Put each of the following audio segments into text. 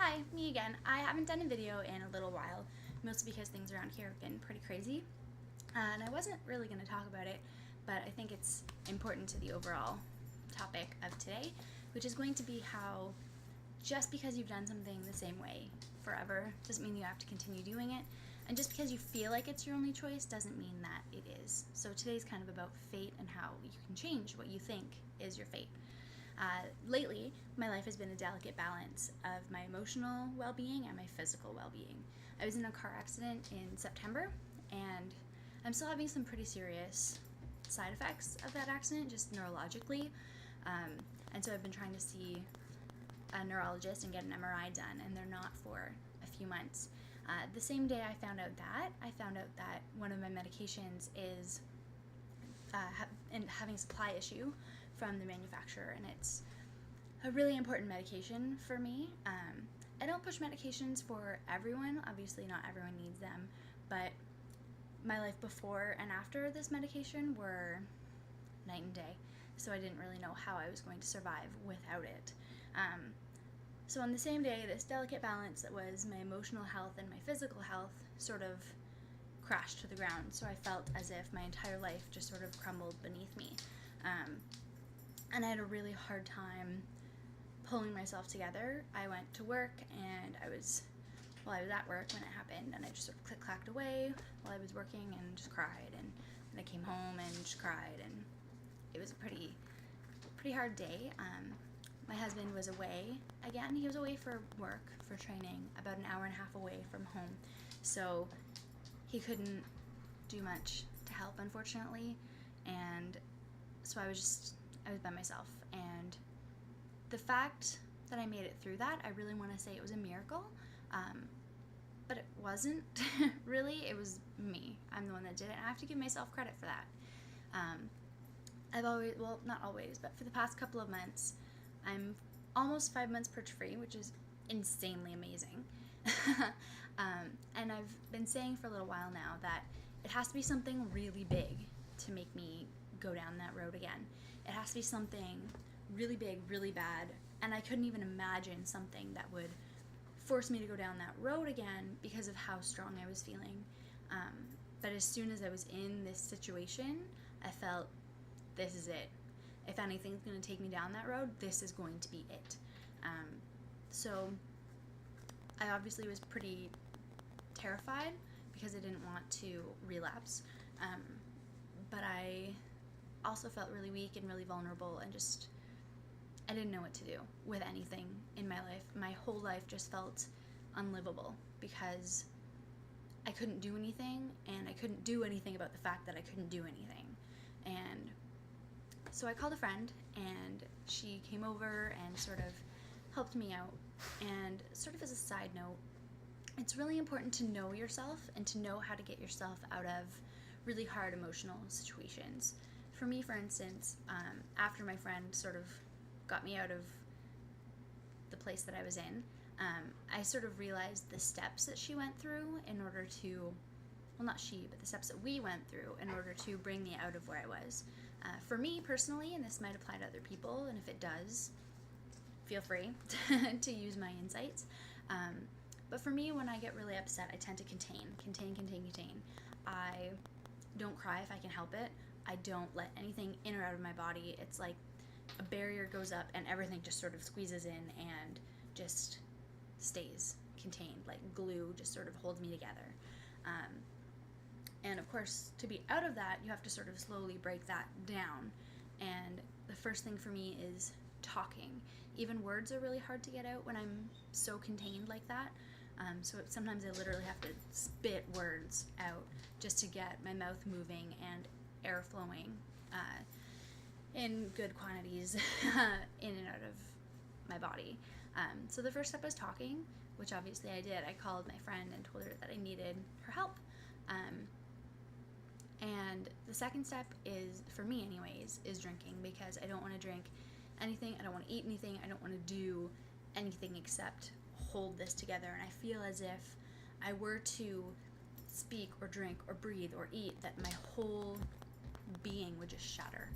Hi, me again. I haven't done a video in a little while, mostly because things around here have been pretty crazy. And I wasn't really going to talk about it, but I think it's important to the overall topic of today, which is going to be how just because you've done something the same way forever doesn't mean you have to continue doing it. And just because you feel like it's your only choice doesn't mean that it is. So today's kind of about fate and how you can change what you think is your fate. Lately, my life has been a delicate balance of my emotional well-being and my physical well-being. I was in a car accident in September, and I'm still having some pretty serious side effects of that accident, just neurologically. And so I've been trying to see a neurologist and get an MRI done, and they're not for a few months. The same day I found out that one of my medications is having a supply issue from the manufacturer, and it's a really important medication for me. I don't push medications for everyone. Obviously, not everyone needs them, but my life before and after this medication were night and day, so I didn't really know how I was going to survive without it. So on the same day, this delicate balance that was my emotional health and my physical health sort of crashed to the ground, so I felt as if my entire life just sort of crumbled beneath me. And I had a really hard time pulling myself together. I went to work, and I was at work when it happened, and I just sort of click-clacked away while I was working and just cried, and then I came home and just cried, and it was a pretty hard day. My husband was away again. He was away for work, for training, about an hour and a half away from home, so he couldn't do much to help, unfortunately, and so I was by myself. And the fact that I made it through that, I really want to say it was a miracle, but it wasn't really. It was me. I'm the one that did it, and I have to give myself credit for that. I've always, well, not always, but for the past couple of months, I'm almost 5 months perch-free, which is insanely amazing. And I've been saying for a little while now that it has to be something really big to make me go down that road again. It has to be something really big, really bad, and I couldn't even imagine something that would force me to go down that road again because of how strong I was feeling. But as soon as I was in this situation, I felt, this is it. If anything's going to take me down that road, this is going to be it. So I obviously was pretty terrified because I didn't want to relapse, but I also felt really weak and really vulnerable, and just I didn't know what to do with anything in my life. My whole life just felt unlivable because I couldn't do anything, and I couldn't do anything about the fact that I couldn't do anything. And so I called a friend, and she came over and sort of helped me out. And sort of as a side note, it's really important to know yourself and to know how to get yourself out of really hard emotional situations. For me, for instance, after my friend sort of got me out of the place that I was in, I sort of realized the steps that she went through in order to, well, not she, but the steps that we went through in order to bring me out of where I was. For me personally, and this might apply to other people, and if it does, feel free to use my insights. But for me, when I get really upset, I tend to contain. I don't cry if I can help it. I don't let anything in or out of my body. It's like a barrier goes up and everything just sort of squeezes in and just stays contained, like glue just sort of holds me together. And of course, to be out of that, you have to sort of slowly break that down. And the first thing for me is talking. Even words are really hard to get out when I'm so contained like that. So sometimes I literally have to spit words out just to get my mouth moving and air flowing in good quantities in and out of my body. So the first step was talking, which obviously I did. I called my friend and told her that I needed her help. And the second step is, for me anyways, is drinking, because I don't want to drink anything, I don't want to eat anything, I don't want to do anything except hold this together. And I feel as if I were to speak or drink or breathe or eat, that my whole being would just shatter.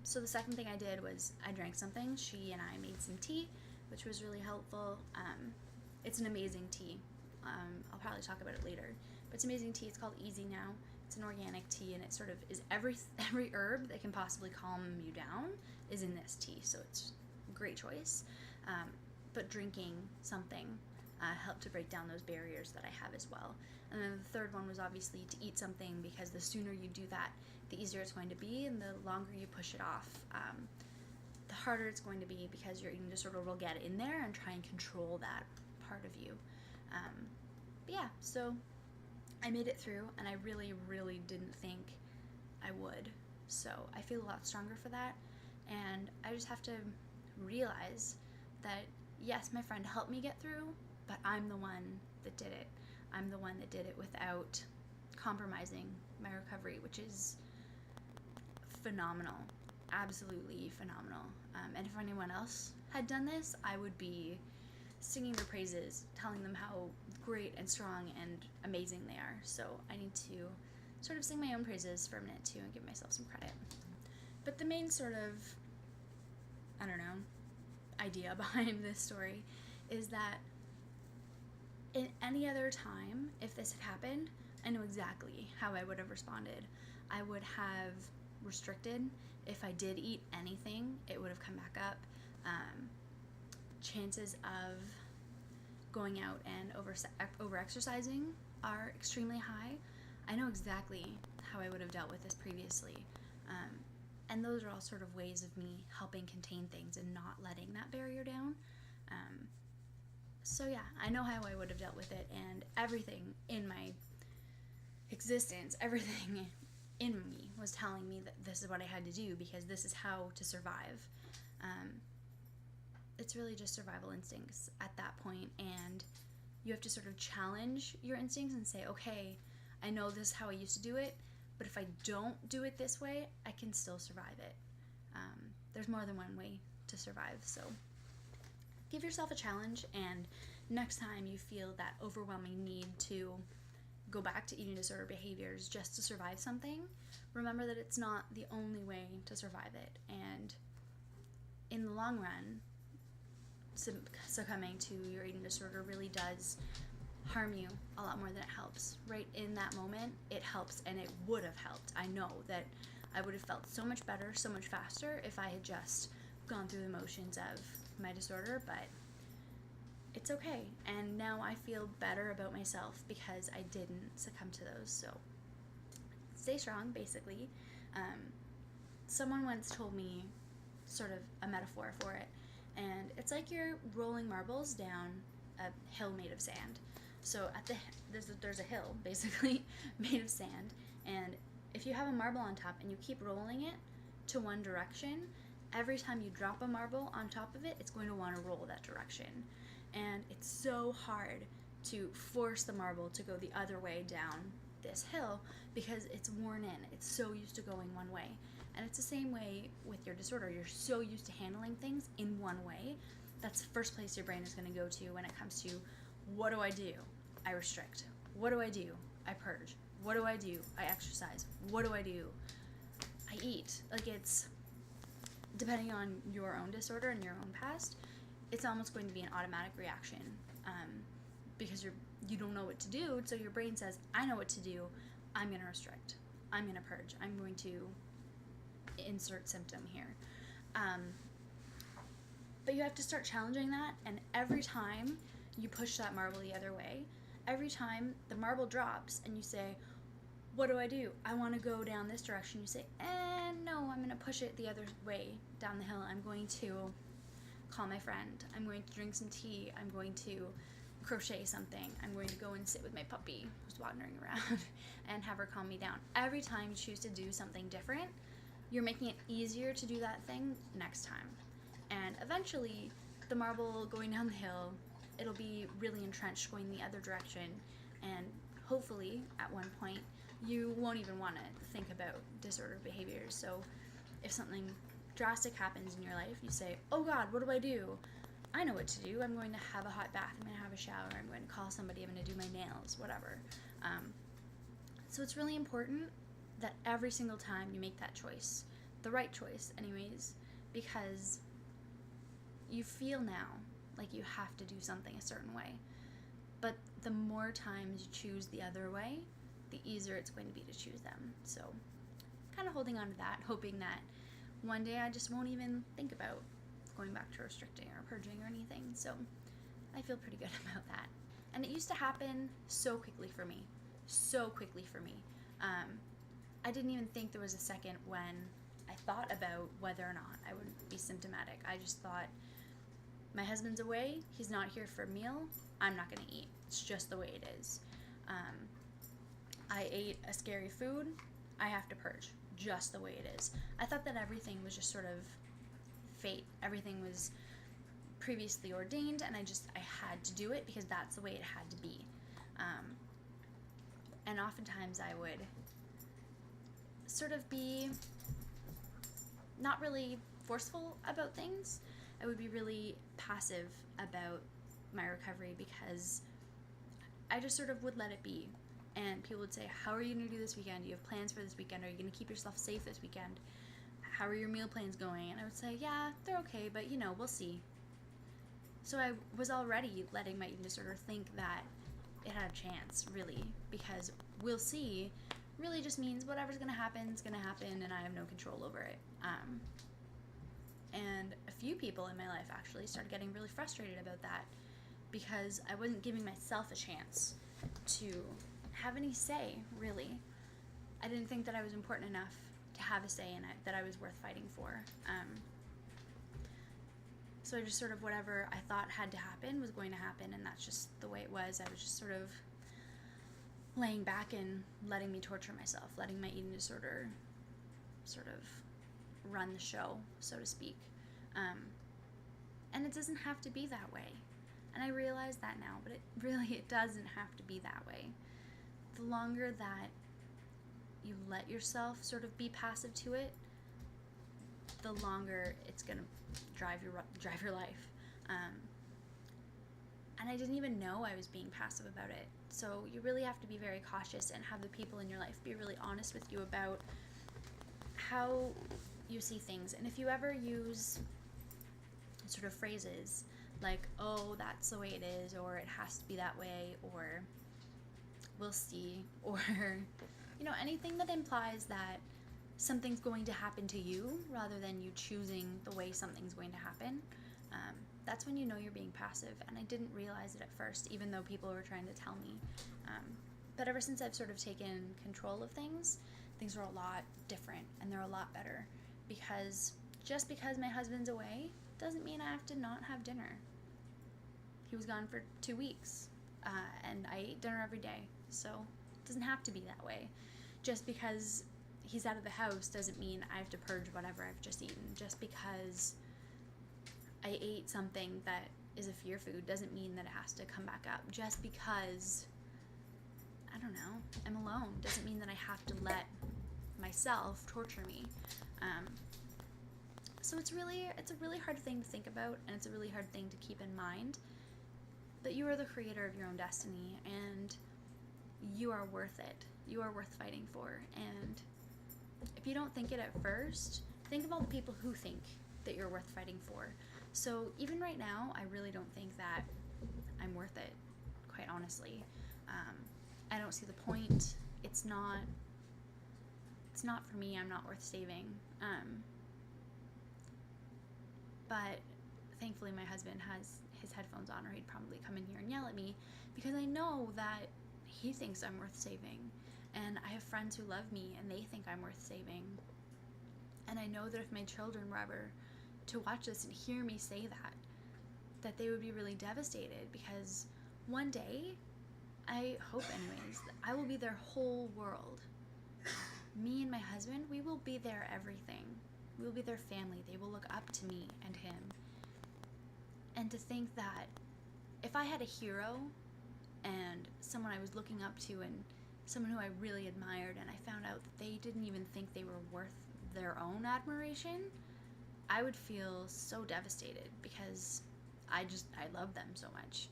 So the second thing I did was I drank something. She and I made some tea. which was really helpful. It's an amazing tea. I'll probably talk about it later, but it's amazing tea. It's called Easy Now. It's an organic tea, and it sort of is every herb that can possibly calm you down is in this tea, so it's a great choice. But drinking something helped to break down those barriers that I have as well. And then the third one was obviously to eat something, because the sooner you do that, the easier it's going to be, and the longer you push it off, the harder it's going to be, because your eating disorder will get in there and try and control that part of you. But yeah, so I made it through, and I really, really didn't think I would. So I feel a lot stronger for that, and I just have to realize that, yes, my friend helped me get through, but I'm the one that did it. I'm the one that did it without compromising my recovery, which is phenomenal. Absolutely phenomenal. And if anyone else had done this, I would be singing their praises, telling them how great and strong and amazing they are. So I need to sort of sing my own praises for a minute too and give myself some credit. But the main sort of, I don't know, idea behind this story is that in any other time, if this had happened, I know exactly how I would have responded. I would have restricted. If I did eat anything, it would have come back up. Chances of going out and over exercising are extremely high. I know exactly how I would have dealt with this previously. And those are all sort of ways of me helping contain things and not letting that barrier down. So yeah, I know how I would have dealt with it, and everything in my existence, everything in me was telling me that this is what I had to do, because this is how to survive. It's really just survival instincts at that point, and you have to sort of challenge your instincts and say, okay, I know this is how I used to do it, but if I don't do it this way, I can still survive it. There's more than one way to survive, so give yourself a challenge, and next time you feel that overwhelming need to go back to eating disorder behaviors just to survive something, remember that it's not the only way to survive it, and in the long run, succumbing to your eating disorder really does harm you a lot more than it helps. Right in that moment, it helps, and it would have helped. I know that I would have felt so much better, so much faster if I had just gone through the motions of my disorder, but it's okay. And now I feel better about myself because I didn't succumb to those. So stay strong, basically. Someone once told me sort of a metaphor for it, and it's like you're rolling marbles down a hill made of sand. So there's a hill basically made of sand, and if you have a marble on top and you keep rolling it to one direction, every time you drop a marble on top of it, it's going to want to roll that direction. And it's so hard to force the marble to go the other way down this hill because it's worn in. It's so used to going one way. And it's the same way with your disorder. You're so used to handling things in one way. That's the first place your brain is going to go to when it comes to, what do I do? I restrict. What do I do? I purge. What do I do? I exercise. What do I do? I eat. Like, it's, depending on your own disorder and your own past, it's almost going to be an automatic reaction because you don't know what to do. So your brain says, I know what to do. I'm going to restrict. I'm going to purge. I'm going to insert symptom here. But you have to start challenging that, and every time you push that marble the other way, every time the marble drops and you say, what do I do? I want to go down this direction. You say, no, I'm going to push it the other way down the hill. I'm going to call my friend. I'm going to drink some tea. I'm going to crochet something. I'm going to go and sit with my puppy who's wandering around and have her calm me down. Every time you choose to do something different, you're making it easier to do that thing next time. And eventually, the marble going down the hill, it'll be really entrenched going the other direction, and hopefully, at one point, you won't even want to think about disordered behaviors. So if something drastic happens in your life, you say, oh God, what do I do? I know what to do. I'm going to have a hot bath. I'm going to have a shower. I'm going to call somebody. I'm going to do my nails, whatever. So it's really important that every single time you make that choice, the right choice anyways, because you feel now Like, you have to do something a certain way. But the more times you choose the other way, the easier it's going to be to choose them. So kind of holding on to that, hoping that one day I just won't even think about going back to restricting or purging or anything. So I feel pretty good about that. And it used to happen so quickly for me. I didn't even think there was a second when I thought about whether or not I would be symptomatic. I just thought, my husband's away, he's not here for a meal, I'm not going to eat. It's just the way it is. I ate a scary food, I have to purge. Just the way it is. I thought that everything was just sort of fate. Everything was previously ordained, and I had to do it because that's the way it had to be. And oftentimes I would sort of be not really forceful about things. I would be really passive about my recovery because I just sort of would let it be. And people would say, how are you going to do this weekend? Do you have plans for this weekend? Are you going to keep yourself safe this weekend? How are your meal plans going? And I would say, yeah, they're okay, but we'll see. So I was already letting my eating disorder think that it had a chance, really, because we'll see really just means whatever's going to happen is going to happen, and I have no control over it. And a few people in my life actually started getting really frustrated about that because I wasn't giving myself a chance to have any say, really. I didn't think that I was important enough to have a say in it, that I was worth fighting for. So I just sort of, whatever I thought had to happen was going to happen, and that's just the way it was. I was just sort of laying back and letting me torture myself, letting my eating disorder sort of run the show, so to speak. And it doesn't have to be that way. And I realize that now, but it doesn't have to be that way. The longer that you let yourself sort of be passive to it, the longer it's going to drive your life. And I didn't even know I was being passive about it. So you really have to be very cautious and have the people in your life be really honest with you about how you see things. And if you ever use sort of phrases like, oh, that's the way it is, or it has to be that way, or we'll see, or anything that implies that something's going to happen to you rather than you choosing the way something's going to happen, that's when you know you're being passive. And I didn't realize it at first, even though people were trying to tell me. But ever since I've sort of taken control of things are a lot different, and they're a lot better, because just because my husband's away doesn't mean I have to not have dinner. He was gone for 2 weeks, and I ate dinner every day, so it doesn't have to be that way. Just because he's out of the house doesn't mean I have to purge whatever I've just eaten. Just because I ate something that is a fear food doesn't mean that it has to come back up. Just because, I don't know, I'm alone doesn't mean that I have to let myself torture me. So it's a really hard thing to think about, and it's a really hard thing to keep in mind, that you are the creator of your own destiny, and you are worth it. You are worth fighting for. And if you don't think it at first, think about the people who think that you're worth fighting for. So even right now, I really don't think that I'm worth it, quite honestly. I don't see the point. It's not for me. I'm not worth saving. But thankfully my husband has his headphones on, or he'd probably come in here and yell at me, because I know that he thinks I'm worth saving. And I have friends who love me and they think I'm worth saving. And I know that if my children were ever to watch this and hear me say that they would be really devastated, because one day, I hope anyways, I will be their whole world. Me and my husband, we will be their everything. We will be their family. They will look up to me and him. And to think that if I had a hero and someone I was looking up to and someone who I really admired, and I found out that they didn't even think they were worth their own admiration, I would feel so devastated, because I love them so much.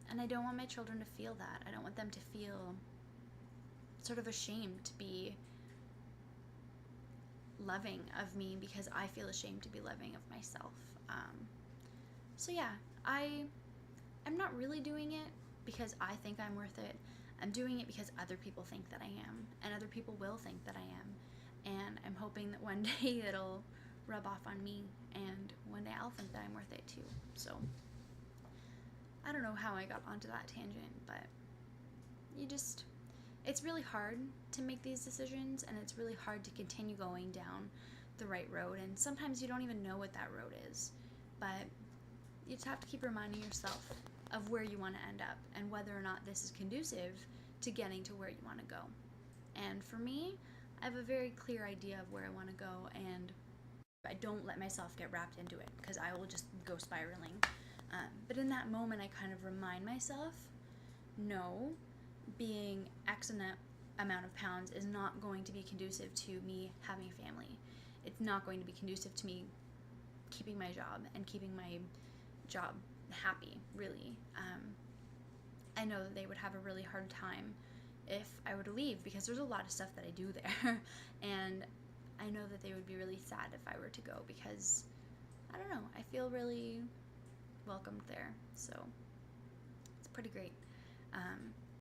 And I don't want my children to feel that. I don't want them to feel sort of ashamed to be loving of me because I feel ashamed to be loving of myself. So yeah, I'm not really doing it because I think I'm worth it. I'm doing it because other people think that I am, and other people will think that I am. And I'm hoping that one day it'll rub off on me, and one day I'll think that I'm worth it too. So I don't know how I got onto that tangent, but it's really hard to make these decisions, and it's really hard to continue going down the right road. And sometimes you don't even know what that road is, but you just have to keep reminding yourself of where you want to end up and whether or not this is conducive to getting to where you want to go. And for me, I have a very clear idea of where I want to go, and I don't let myself get wrapped into it because I will just go spiraling. But in that moment, I kind of remind myself, no, being X amount of pounds is not going to be conducive to me having a family. It's not going to be conducive to me keeping my job and keeping my job happy, really. I know that they would have a really hard time if I were to leave because there's a lot of stuff that I do there. And I know that they would be really sad if I were to go because, I don't know, I feel really welcomed there. So it's pretty great.